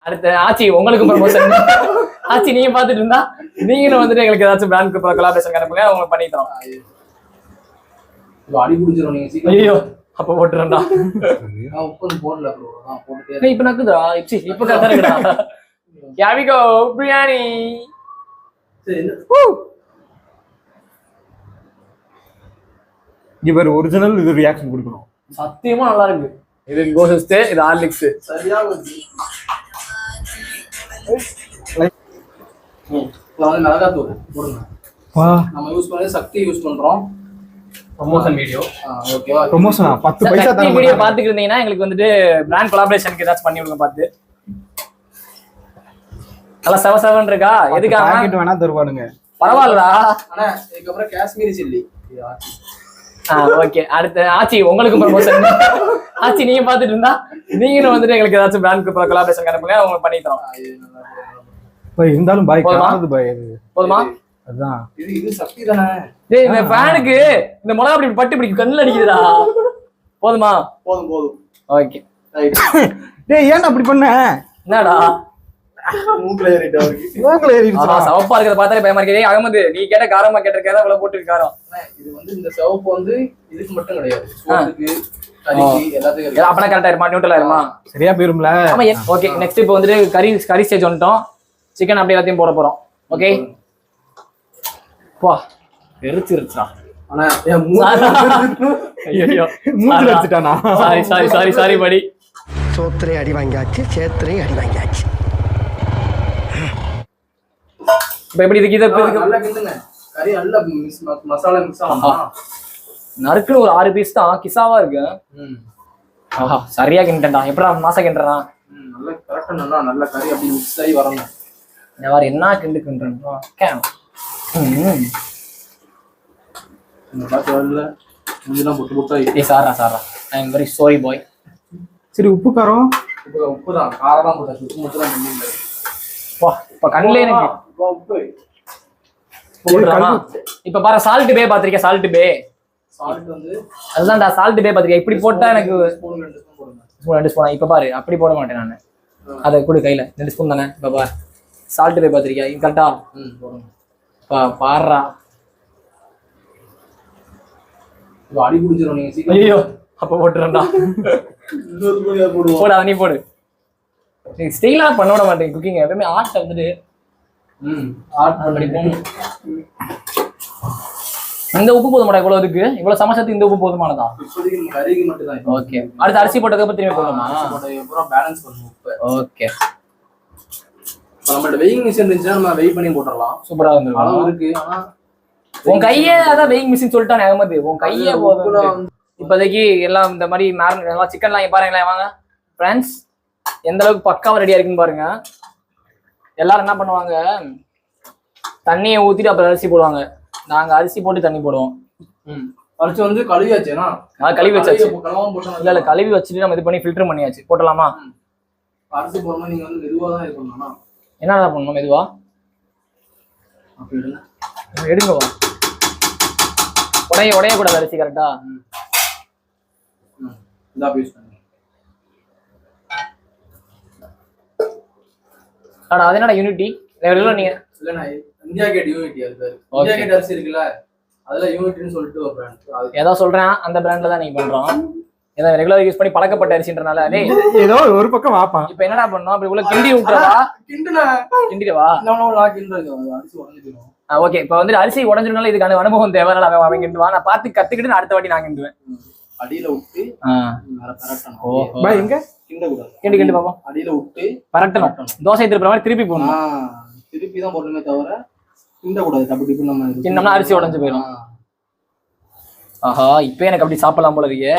அடுத்து ஆச்சி உங்களுக்கும் ப்ரமோஷன். ஆச்சி நீங்க பாத்துட்டு இருந்தா நீங்களும் வந்துட்டு எங்களுக்கு ஏதாச்சும் பிராண்ட் கொலாபரேஷன் அனுப்புங்க, உங்களுக்கு பண்ணி தரோம். அடி குடிச்சிரும் நீங்க சீக்கிரம். ஐயோ அப்ப போட்டுறேன்டா. நான் உப்பு போடல ப்ரோ. நான் போட்டுட்டே இப்ப நக்குதா இப்ப கரெக்டா இருக்குடா. Here we go biryani. சரி இவர் ஒரிஜினல் இது ரியாக்ஷன் கொடுக்கணும். சத்தியமா நல்லா இருக்கு. இது கோசஸ்ட், இது ஹார்லிக்ஸ். சரியா வந்து மிளகாத்தூள் போடுங்க. நம்ம யூஸ் பண்ணி சக்தி யூஸ் பண்றோம். Promotion video. ஓகேவா? ப்ரமோஷனா 10 பைசா தர வீடியோ பாத்துக்கிட்டு இருந்தீங்கன்னா எங்களுக்கு வந்துட்டு பிராண்ட் கொலாபரேஷனுக்கு ஏதாச்சும் பண்ணி விடுங்க பார்த்து. நல்லா செவன் இருக்கா? எதுக்காக பாக்கெட் வேணா தருவானுங்க. பரவாயில்லடா. அண்ணா இதுக்கு அப்புறம் காஷ்மீரி சில்லி. ஓகே அடுத்து ஆச்சி உங்களுக்கும் ப்ரமோஷன். ஆச்சி நீங்க பாத்துட்டு இருந்தா நீங்களும் வந்துட்டு எங்களுக்கு ஏதாச்சும் பிராண்ட் கொலாபரேஷன் அனுப்புங்க, உங்களுக்கு பண்ணி தரோம். பை இருந்தாலும் பை காது பை இது. போதுமா? அதான். இது சக்தி தானே. டேய் இந்த ஃபேனுக்கு இந்த மிளகா அப்படி பட்டு இப்படி கண்ணுல அடிக்குதுடா. போதுமா? போதும். ஓகே. டேய் ஏன்டா அப்படி பண்ண? என்னடா? மூக்குல ஏறிட்டா இருக்கு. மூக்குல ஏறிடுச்சா? சவப்பா இருக்கத பார்த்தாலே பயமா இருக்கே. அகமது நீ கேட்ட காரமா கேட்டிருக்கேன், அவ்வளவு போட்டு காரம். இது வந்து இந்த சிவப்பு வந்து இதுக்கு மட்டும் கிடையாது. சோத்துக்கு, கறிக்கு எல்லாத்துக்கும். அப்பனா கரெக்டா இருமா, நியூட்ரலா இருமா. சரியா போயிரும்ல. ஆமா ஓகே. நெக்ஸ்ட் இப்போ வந்துட்டு கறி ஸ்டேஜ் வந்துட்டோம். சிக்கன் அப்படியே எல்லாத்தையும் போட போறோம். ஓகே பா எரிச்சிருச்சா. ஆனா என் ஐயோ மூஞ்சில அடிச்சிட்டானா? சாரி படி. சோத்திரே அடி வாங்கியாச்சு, சேத்திரே அடி வாங்கியாச்சு. இப்போ எப்படி இருக்கு? நல்லா கிண்டுங்க. கறி நல்லா மசாலா மிக்ஸ் ஆகும். நறுக்குன்னு ஒரு 6 பீஸ் தான் கிசாவா இருக்கு. ஆஹா சரியா கிண்டா. எப்படா மாசா கிண்டறா? நல்லா கரெக்ட்டா நல்லா கறி அப்படியே மிக்ஸ் ஆகி வரணும். நான் வேற என்ன கிண்டுக்குன்றேன். இந்த பாத்தீங்களா இதெல்லாம் போட்டு போட்டா. ஏய் சாரா ஐ அம் வெரி சாரி பாய். சரி உப்பு காரம் உப்பு தான் காரம் தான் போட்டா. உப்பு மட்டும் தான் பண்ணீங்க. வா இப்ப கண்ணலே எனக்கு உப்பு போடுறமா. இப்ப பாரு சால்ட் பே பாத்திருக்கேன். சால்ட் வந்து அதுதான்டா சால்ட் பே பாத்திருக்கேன். இப்படி போட்டா எனக்கு ஸ்பூன் 2 ஸ்பூன் போடுங்க. Spoon 2 spoon. இப்ப பாரு அப்படி போட மாட்டேன் நான். அதை கொடு கையில 2 ஸ்பூன் தானே. இப்ப பாரு சால்ட் பே பாத்திருக்கியா? இது கரெக்டா? போடுங்க. பாருடா. இது அடி குடிச்சிரும் நீங்க சீக்கிரம். ஐயோ அப்ப போட்டுறேன்டா. போடு நீ போடு. நீ ஸ்டைலா பண்ண விட மாட்டேங்க குக்கிங். எப்பவுமே ஆர்ட் வந்துட்டு ஆர்ட் பண்ணி போகணும். இந்த உப்பு போதும் மாட்டா? இவ்வளவு இருக்கு. இவ்வளவு சமச்சத்துக்கு இந்த உப்பு போதுமானதா? இப்போதைக்கு கறிக்கு மட்டும் தான். ஓகே. அடுத்து அரிசி போட்டதுக்கு அப்புறம் திரும்பி போடணுமா? அப்புறம் பேலன்ஸ் பண்ணணும் உப்பு. ஓகே. நம்மள்ட்ட வெயிங் மிஷின் இருந்துச்சுன்னா நம்ம வெயிட் பண்ணி போட்டுடலாம். சூப்பரா வந்துரும். அளவு இருக்கு. ஆனா உன் கையே அதான் வெயிங் மிஷின் சொல்லிட்டானே அகமது. உன் கையே போதும். இப்போதைக்கு எல்லாம் இந்த மாதிரி மேரினேட் சிக்கன்லாம் பாருங்களேன். வாங்க ஃப்ரெண்ட்ஸ் எந்த அளவுக்கு பக்காவா ரெடியா இருக்குன்னு பாருங்க. எல்லாரும் என்ன பண்ணுவாங்க, தண்ணியை ஊத்திட்டு அப்புறம் அரிசி போடுவாங்க. நாங்க அரிசி போட்டு தண்ணி போடுவோம். அரிசி வந்து கழுவியாச்சுனா? கழுவி வச்சாச்சு. இல்ல கழுவி வச்சுட்டு நம்ம இது பண்ணி ஃபில்டர் பண்ணியாச்சு. போட்டலாமா? அரிசி போடும்போது நீங்க வந்து மெதுவா தான் இருக்கணும். என்னடா பண்ணணும் மெதுவா? அப்படி எடுங்க. எடுங்கவா. உடைய கூடாது அரிசி. கரெக்டா? இதா யூஸ் பண்ணுங்க. அது என்னடா யூனிட்டி? நீங்க இல்லண்ணா இந்தியா கேட் யூனிட்டி. அது இந்தியா கேட் அரிசி இருக்குல்ல, அதுல யூனிட்டின்னு சொல்லிட்டு ஒரு பிராண்ட். ஏதோ சொல்றேன் அந்த பிராண்ட்ல தான் நீங்க பண்றோம். ஏதோ ரெகுலர் யூஸ் பண்ணி பழக்கப்பட்ட அரிசின்றனால ஏதோ ஒரு பக்கம் வாப்பா. இப்போ என்னடா பண்ணோம்? அப்படி உள்ள கிண்டி விட்டுறவா? கிண்டிடுவா? அரிசி உடஞ்சிடும். ஓகே. இப்போ வந்து அரிசி உடஞ்சிருந்தாலும் இதுக்கான அனுபவம் தேவை. அவன் கிண்டுவா. நான் பார்த்து கத்துக்கிட்டு அடுத்த வாட்டி நான் கிண்டுவேன். அடியில விட்டு எங்க கிண்டு பாப்போம். அடியில விட்டு பரட்டணும். தோசை திருப்புற மாதிரி திருப்பி போடணும். திருப்பி தான் போடணுமே தவிர கிண்ட கூடாது. டப்பு நம்ம கிண்டோம்னா அரிசி உடஞ்சு போயிடும். ஆஹா இப்ப எனக்கு அப்படி சாப்பிடலாம் போல இருக்கே.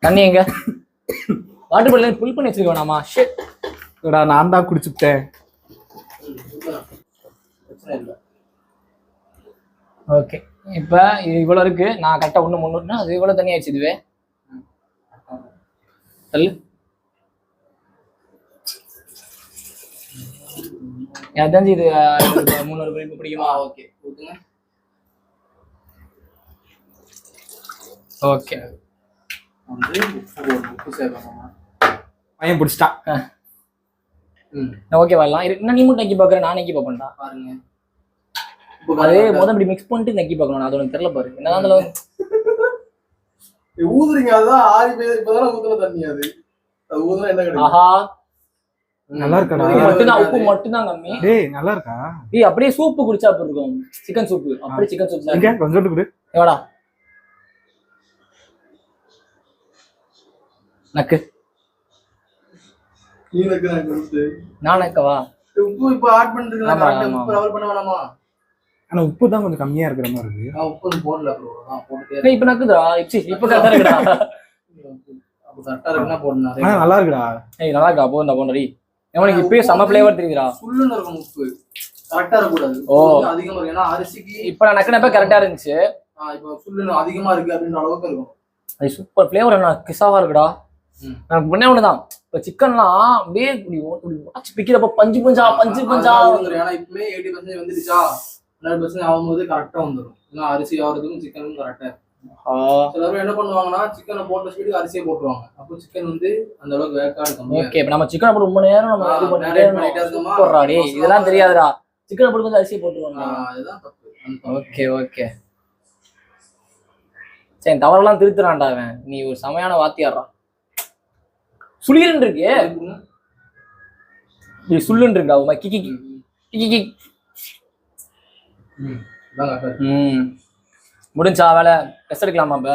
தண்ணி எங்க? வாட்டர் பாட்டில் புல் பண்ணி வச்சிருக்க வேணாமா? நான் தான் குடிச்சுட்டேன். ஓகே. இப்ப இவ்வளவு இருக்கு. நான் கரெக்டா 1 300னா அது இவ்வளவு தண்ணி ஆயிடுச்சு. இதுவே தள்ளு. எனக்கு தெரிஞ்சு இது 300 பிரிப்பு பிடிக்குமா? ஓகே ஊத்துங்க. ஓகே வந்து உப்பு சேர்க்கணும். பையன் பிடிச்சிட்டான். ஓகே வரலாம். இன்னும் நீ மட்டும் நக்கி பாக்குறேன், நான் நக்கி பாப்பேன்டா. பாருங்க அதே முதல் இப்படி மிக்ஸ் பண்ணிட்டு நக்கி பார்க்கணும். அது உனக்கு தெரியல பாரு. என்னதான் அதுல ஊதுறீங்க, அதான் ஆறி போய் இப்பதானே ஊத்துன தண்ணி அது ஊதுனா என்ன கிடைக்கும்? ஆஹா நல்லா இருக்கா? உப்பு மட்டும்தான் கம்மி. டேய் நல்லா இருக்கா? டேய் அப்படியே சூப்பு குடிச்சா அப்படி இருக்கும். சிக்கன் சூப்பு அப்படியே சிக்கன் சூப் இங்க கொஞ்சம் குடு. எவடா நக்கு நீ நக்கு நான் கொடுத்து நான் நக்கவா? உப்பு இப்ப ஆட் பண்ணிருக்கீங்களா? கரெக்ட்டா உப்பு லெவல் பண்ண வேணாமா? ஆனா உப்பு தான் கொஞ்சம் கம்மியா இருக்கிற மாதிரி இருக்கு. நான் உப்பு போடல ப்ரோ. நான் போட்டுட்டே இப்ப நக்குதா? இப்ப கரெக்டா இருக்குடா. அப்ப கரெக்டா இருக்குனா போடுனா. நல்லா இருக்குடா. ஏய் நல்லா இருக்கா? போண்டா போண்டா. எனக்கு இப்பவே செம ஃப்ளேவர் தெரியுதுடா. சுள்ளுன்னு இருக்கும் உப்பு. கரெக்டா இருக்க கூடாது. அதிகமா இருக்கு. ஏன்னா அரிசிக்கு இப்ப நான் நக்குனப்ப கரெக்டா இருந்துச்சு. இப்போ சுள்ளுன்னு அதிகமா இருக்கு அப்படின்ற அளவுக்கு இருக்கும். அது சூப்பர் ஃப்ளேவர். என்ன கிசாவா இருக்குடா. எனக்கு முன்னே ஒண்ணுதான். இப்ப சிக்கன்லாம் அப்படியே வாட்ச் பிக்கிறப்ப பஞ்சு பஞ்சா ஏன்னா இப்பவே 80% வந்துடுச்சா, 100% ஆகும்போது கரெக்டா வந்துடும். ஏன்னா அரிசி ஆகிறதுக்கும் சிக்கனுக்கும் கரெக்டா. சில பேர் என்ன பண்ணுவாங்கன்னா சிக்கனை போட்ட ஸ்பீடுக்கு அரிசியை போட்டுருவாங்க. அப்போ சிக்கன் வந்து அந்த அளவுக்கு வேக்காடு கம்மி. ஓகே இப்ப நம்ம சிக்கனை போட்டு ரொம்ப நேரம் நம்ம இது பண்ணிட்டே இருக்கோம்டா. டேய் இதெல்லாம் தெரியாதுடா. சிக்கனை போட்டு கொஞ்சம் அரிசி போட்டுருவாங்க. அதுதான் தப்பு. ஓகே ஓகே சரி, தவறெல்லாம் திருத்துறான்டா அவன். நீ ஒரு செமையான வாத்தியாடுறா. சுளியன் இருக்கு. நீ சுள்ளுன்னு இருக்கா? கிக்கி கிக்கி. முடிஞ்சா வேலை? ரெஸ்ட் எடுக்கலாமா? இப்ப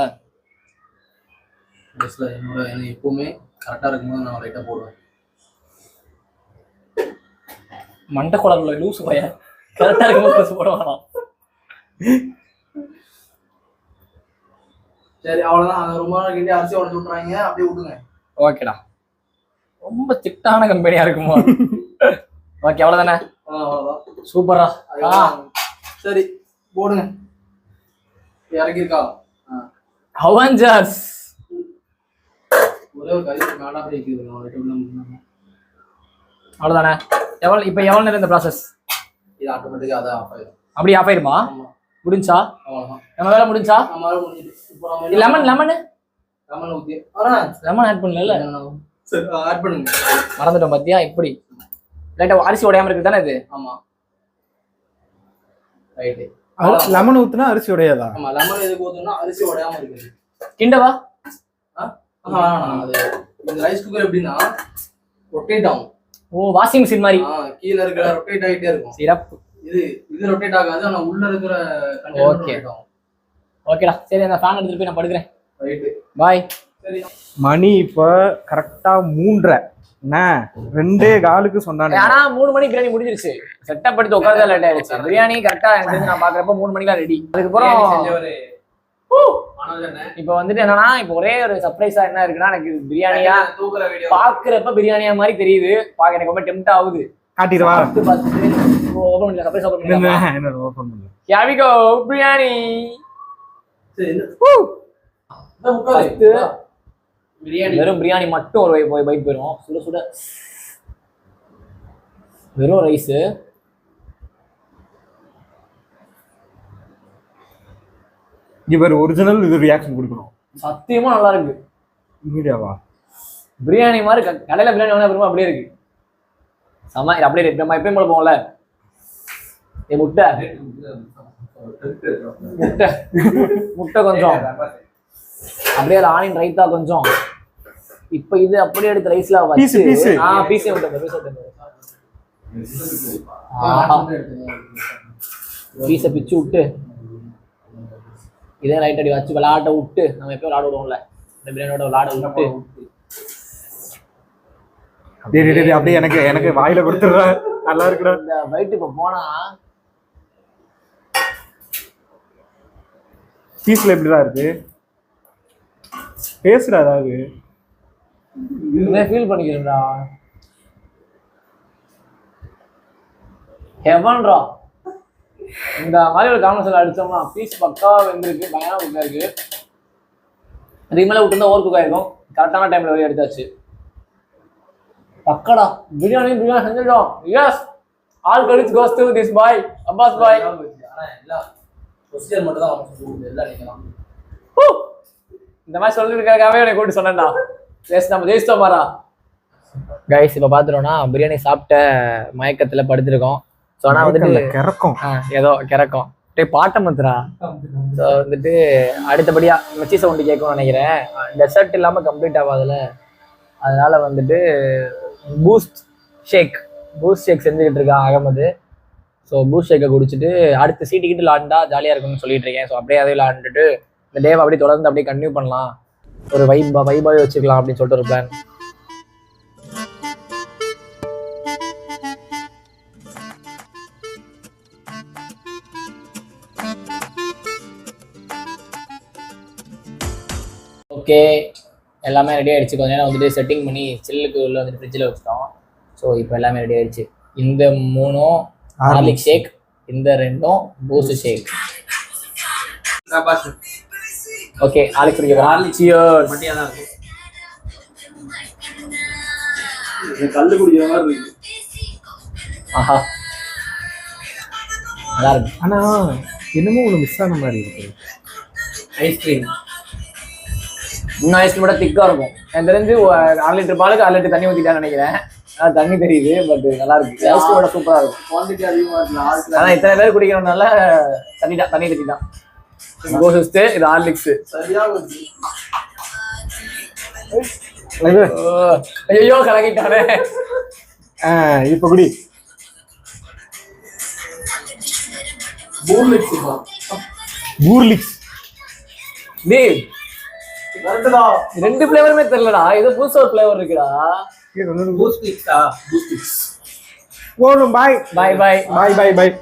என்னோட எப்பவுமே கரெக்டா இருக்கும்போது நான் லைட்டா போடுவேன். மண்டை குழம்புல லூசு பையன் கரெக்டா இருக்கும்போது போட வேணாம். சரி அவ்வளவுதான். ரொம்ப நாள் கிட்டே அரிசி உடச்சு விட்டுறாங்க, அப்படியே விட்டுங்க. ஓகேடா. ரொம்ப சிட்டான கம்பெனியா இருக்குமா? ஓகே அவ்வளவுதானே? அவ்வளவுதான். சூப்பரா. சரி போடுங்க. இறக்கிருக்கா? அவெஞ்சர்ஸ் ஒரே ஒரு கறி மேல அப்படியே இருக்குது. அவ்வளவுதானே? இப்ப எவ்வளவு நேரம் இந்த ப்ராசஸ்? இது ஆட்டோமேட்டிக்கா அதான் ஆஃப் ஆயிடும். அப்படி ஆஃப் ஆயிருமா? முடிஞ்சா? அவ்வளவுதான். நம்ம வேலை முடிஞ்சா? நம்ம வேலை முடிஞ்சிட்டு. இப்போ லெமன் ஊத்தி லெமன் ஆட் பண்ணல. சரி ஆட் பண்ணுங்க. மறந்துட்டோம் பாத்தியா? இப்படி லைட்டா அரிசி உடையாம இருக்கு தானே இது? ஆமா ரைட். லெமன் ஊத்துனா அரிசி உடையாதா? ஆமா லெமன் எதுக்கு ஊத்துனா அரிசி உடையாம இருக்குது. கிண்டவா? அது இந்த ரைஸ் குக்கர் எப்படின்னா ரொட்டேட் ஆகும். ஓ வாஷிங் மிஷின் மாதிரி. கீழ இருக்கிற ரொட்டேட் ஆகிட்டே இருக்கும். சிறப்பு. இது ரொட்டேட் ஆகாது, ஆனா உள்ள இருக்கிற கண்டெய்னர் ரொட்டேட் ஆகும். ஓகேடா சரி, அந்த ஃபேன் எடுத்துட்டு போய் நான் படுக்கிறேன். Right bye. சரி மணி இப்ப கரெக்டா 3:30. என்ன 2:15 சொன்னானே. ஆனா 3 மணிக்கு பிரியாணி முடிஞ்சிருச்சு. செட்டப் எடுத்து உட்கார்ந்தா லேட் ஆயிடுச்சு. பிரியாணி கரெக்டா எனக்கு நான் பாக்குறப்ப 3 மணிக்கு ரெடி. அதுக்கப்புறம் இப்ப வந்துட்டு என்னன்னா, இப்ப ஒரே ஒரு சர்ப்ரைஸா என்ன இருக்குன்னா, எனக்கு பிரியாணியா பாக்குறப்ப பிரியாணியா மாதிரி தெரியுது. எனக்கு ரொம்ப டெம்ப்ட் ஆகுது. காட்டிடுவா. ஓபன் பண்ணல. சர்ப்ரைஸ் ஓபன் பண்ணல. என்ன ஓபன் பண்ணல. Here we go biryani. சரி பிரியாணி வெறும் பிரியாணி மட்டும் ஒரு பைட் போயிடும். சுட சுட வெறும் ரைஸ். இவர் ஒரிஜினல் இது ரியாக்ஷன் கொடுக்கணும். சத்தியமா நல்லா இருக்கு. மீடியாவா? பிரியாணி மாதிரி கடையில பிரியாணி வாங்கினா பெருமா அப்படியே இருக்கு. சம அப்படியே நம்ம எப்பயும் போல போகல. முட்டை முட்டை முட்டை கொஞ்சம் அப்படியே ஆனியன் ரைத்தா கொஞ்சம். இப்ப இது அப்படியே எடுத்து ரைஸ்ல வச்சு பீஸ் பீஸை பிச்சு விட்டு இதே ரைட் அடி வச்சு விளாட விட்டு, நம்ம எப்பயும் விளாட விடுவோம்ல இந்த பிரியாணியோட விளாட விட்டு அப்படியே எனக்கு வாயில கொடுத்துடுற. நல்லா இருக்குடா இந்த பைட். இப்ப போனா பீஸ்ல எப்படிதான் இருக்கு பேசுற அதாவது ஃபீல் பண்ணிக்கிறேன்டா. ஹெவன்ரா. இந்த மாதிரி ஒரு காமெடி அடிச்சோம்னா பீஸ் பக்கா வெந்திருக்கு. பயங்கர குக்கா இருக்கு. அதுக்கு மேலே விட்டு இருந்தா ஓவர் குக் ஆயிருக்கும். கரெக்டான டைம்ல வெளியே எடுத்தாச்சு. பக்கடா பிரியாணி செஞ்சிட்டோம். Yes all credits goes to this பாய் அப்பாஸ் பாய். ஆனா எல்லாம் ப்ரொசீஜர் மட்டும் தான் எல்லாம் நிக்கலாம். இந்த மாதிரி சொல்லிருக்காகவே எனக்கு கூப்பிட்டு சொன்னேன்டா. நம்ம ஜெயிச்சிட்டோம் பாரா. கைஸ் இப்போ பார்த்துட்டோம்னா பிரியாணி சாப்பிட்ட மயக்கத்தில் படுத்திருக்கோம். ஸோ ஆனால் வந்துட்டு கிறக்கும் ஏதோ கிறக்கும் பாட்டை மத்துறா. ஸோ வந்துட்டு அடுத்தபடியாக மெச்சி சவுண்டு கேட்கணும்னு நினைக்கிறேன். டெசர்ட் இல்லாமல் கம்ப்ளீட் ஆகாதுல, அதனால வந்துட்டு பூஸ்ட் ஷேக் செஞ்சுக்கிட்டு இருக்கான் அகமது. ஸோ பூஸ்ட் ஷேக்கை குடிச்சிட்டு அடுத்து சீட்டுக்கிட்டு விளாண்டா ஜாலியாக இருக்கும்னு சொல்லிட்டு இருக்கேன். ஸோ அப்படியே அதை விளாண்டுட்டு இந்த டேவை அப்படியே தொடர்ந்து அப்படியே கண்டினியூ பண்ணலாம், ஒரு வைபாகவே வச்சுக்கலாம் அப்படின்னு சொல்லிட்டு ஒரு பிளான். ஓகே, எல்லாமே ரெடி ஆகிடுச்சு. கொஞ்ச நேரம் வந்துட்டு செட்டிங் பண்ணி சில்லுக்கு உள்ள வந்துட்டு ஃப்ரிட்ஜில் வச்சுட்டோம். ஸோ இப்போ எல்லாமே ரெடி ஆகிடுச்சு. இந்த 3 ஹார்லிக் ஷேக், இந்த 2 பூஸ்ட் ஷேக். ஓகே, ஹார்லிக் குடிக்கிறோம். சியர்ஸ். மட்டியா தான் இருக்கு. கல்லு குடிக்கிற மாதிரி இருக்கு. ஆஹா, நல்லா இருக்கு. ஆனா என்னமோ ஒண்ணு மிஸ் ஆன மாதிரி இருக்கு. ஐஸ்கிரீம் இன்னும் ஐஸ்கிரீம் விட திக்காக இருக்கும். எனக்கு தெரிஞ்சு 1 லிட்டர் பாலுக்கு 1 லிட்டர் தண்ணி ஊற்றிட்டான்னு நினைக்கிறேன். தண்ணி தெரியுது, பட் நல்லா இருக்கு. ஐஸ்கிரீம் விட சூப்பராக இருக்கும். குவான்டிட்டி அதிகமாக இருக்கு. ஆனால் இத்தனை பேர் குடிக்கிறதுனால தண்ணி தண்ணி தான். கோசிஸ்ட்டு இது ஹார்லிக்ஸ். சரியா போச்சு. ஐயோ கலக்கிட்டானே. இப்ப குடி. பூர்லிக்ஸ் டேய், 2 ஃப்ளேவருமே தெரியலடா. இது புதுசா ஒரு ஃப்ளேவர் இருக்குடா. பூஸ்ட் மிக்ஸா? போணும். பாய் பாய் பாய் பாய் பாய் பாய்.